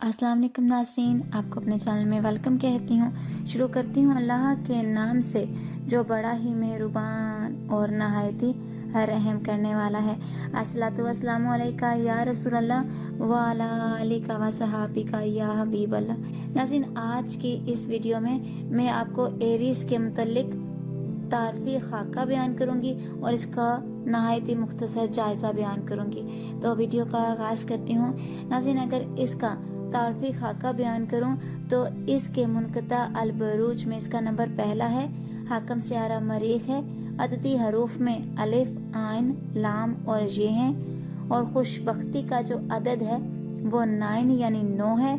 अस्सलाम वालेकुम नाज़रीन, आपको अपने चैनल में वेलकम कहती हूँ। शुरू करती हूँ अल्लाह के नाम से जो बड़ा ही मेहरबान और नहायती रहम करने वाला है। अस्सलातु वस्सलामु अलैका या रसूल अल्लाह व अला आलिका व सहाबिका या हबीब अल्लाह। नाज़रीन, आज की इस वीडियो में मैं आपको एरीज़ के मुतल्लिक तारफ़ी खाका बयान करूँगी और इसका नहायती मुख्तसर जायज़ा बयान करूँगी। तो वीडियो का आगाज़ करती हूँ। नाज़रीन, अगर इसका तारफ़ी खाका बयान करूँ तो इसके मुनक़ता अल-बरूज में इसका नंबर पहला है। हाकम सियारा मरीख है। अददी हरूफ में अलिफ, आइन, लाम और ये हैं। और खुशबख्ती का जो अदद है वो 9 यानी 9 है।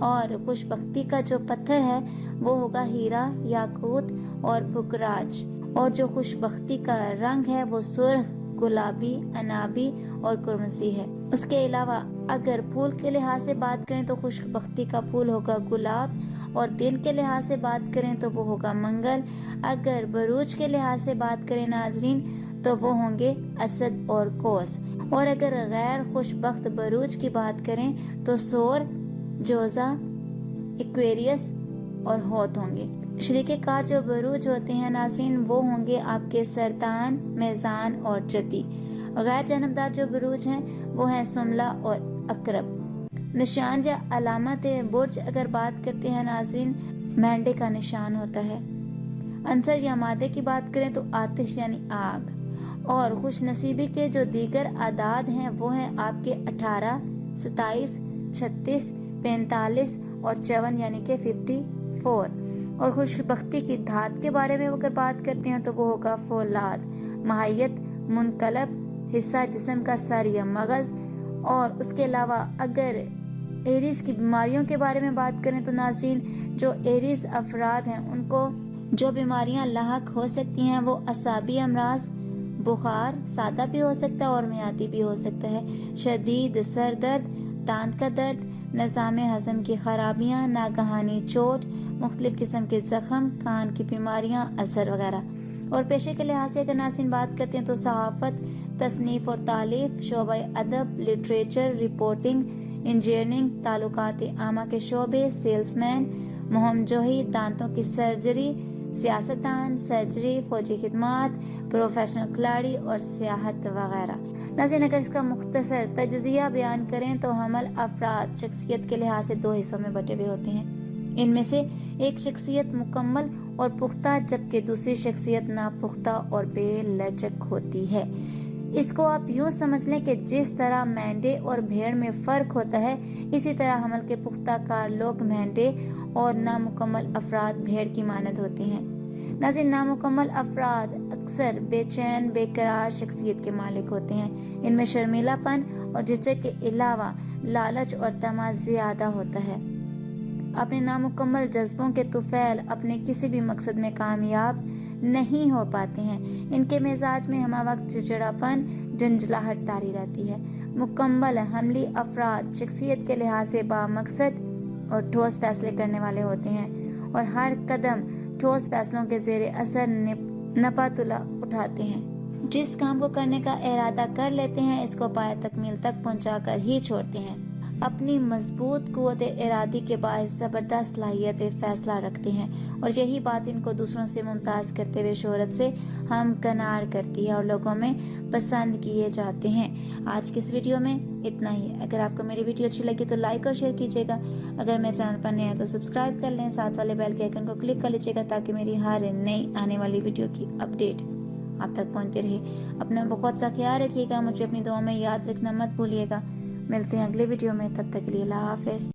और खुशबख्ती का जो पत्थर है वो होगा हीरा, याकूत और पुकराज। और जो खुशबख्ती का रंग है वो सुर्ख, गुलाबी, अनाबी और कुरमसी है। उसके अलावा अगर फूल के लिहाज से बात करें तो खुशबख्ती का फूल होगा गुलाब। और दिन के लिहाज से बात करें तो वो होगा मंगल। अगर बरूज के लिहाज से बात करें नाजरीन तो वो होंगे असद और कौस। और अगर गैर खुशबख्त बरूज की बात करें तो सोर, जोजा, एक्वेरियस और होत होंगे। शरीके कार जो बरूज होते हैं नाज़रीन वो होंगे आपके सरतान, मेज़ान और जती। गैर जानबदार जो बरूज हैं वो हैं सुमला और अकरब। निशान या अलामत बुर्ज अगर बात करते हैं नाज़रीन, मेंढे का निशान होता है। अंसर या मादे की बात करें तो आतिश यानी आग। और खुश नसीबी के जो दीगर आदाद हैं वो हैं आपके 18, 27, 36, 45 और 54 यानी कि 54। और खुशबख्ती की धात के बारे में अगर बात करते हैं तो वो होगा फौलाद, माहियत, मुनकलब, हिस्सा जिस्म का सर या मगज। और उसके अलावा अगर एरीज़ की बीमारियों के बारे में बात करें तो नाज़रीन जो एरीज़ अफराद हैं उनको जो बीमारियां लाहक हो सकती हैं वो असाबी अमराज, बुखार सादा भी हो सकता है और मियादी भी हो सकता है, शदीद सर दर्द, दांत का दर्द, निज़ाम हज़म की खराबियाँ, नागहानी चोट, मुख्तलिफ किस्म के ज़ख्म, कान की बीमारियाँ, अल्सर वगैरह। और पेशे के लिहाज से अगर नाज़रीन बात करते हैं तो सहाफ़त, तसनीफ़ और तालीफ, शोबे अदब, लिटरेचर, रिपोर्टिंग, इंजीनियरिंग, ताल्लुकात आमा के शोबे, सेल्समैन, मुहमजोही, दांतों की सर्जरी, सियासतदान, सर्जरी, फौजी खिदमात, प्रोफेशनल खिलाड़ी और सियाहत वगैरह। नाज़रीन, अगर इसका मुख्तसर तज्ज़िया बयान करें तो हमल अफराद शख्सियत के लिहाज से 2 हिस्सों में बटे हुए होते हैं। इनमें से एक शख्सियत मुकम्मल और पुख्ता जबकि दूसरी शख्सियत नापुख्ता और बेलचक होती है। इसको आप यूँ समझ लें कि जिस तरह मेंढे और भेड़ में फ़र्क होता है इसी तरह हमल के पुख्ता कार लोग मेंढे और नामुकम्मल अफराद भेड़ की मानद होते हैं। नाज़रीन, नामुकम्मल अफराद अक्सर बेचैन बेकरार शख्सियत के मालिक होते हैं। इनमें शर्मीलापन और झिझक के अलावा लालच और तमा ज़्यादा होता है। अपने नामुकम्मल जज्बों के तुफैल अपने किसी भी मकसद में कामयाब नहीं हो पाते हैं। इनके मिजाज में हमा वक्त चिड़चिड़ापन, झंझलाहट तारी रहती है। मुकम्मल हमली अफराद शख्सियत के लिहाज से बामकसद और ठोस फैसले करने वाले होते हैं और हर कदम ठोस फैसलों के ज़ेरे असर नपातुला उठाते हैं। जिस काम को करने का इरादा कर लेते हैं इसको पाए तकमील तक पहुंचाकर ही छोड़ते हैं। अपनी मजबूत कुव्वत इरादी के बायस ज़बरदस्त सलाहियत फैसला रखते हैं और यही बात इनको दूसरों से मुमताज़ करते हुए शोहरत से हमकनार करती है और लोगों में पसंद किए जाते हैं। आज की इस वीडियो में इतना ही। अगर आपको मेरी वीडियो अच्छी लगी तो लाइक और शेयर कीजिएगा। अगर मेरे चैनल पर नए हैं तो सब्सक्राइब कर लें, साथ वाले बेल के आइकन को क्लिक कर लीजिएगा ताकि मेरी हर नई आने वाली वीडियो की अपडेट आप तक पहुँचती रहे। अपना बहुत सा ख्याल रखिएगा, मुझे अपनी दुआ में याद रखना मत भूलिएगा। मिलते हैं अगले वीडियो में, तब तक के लिए अल्लाह हाफ़िज़।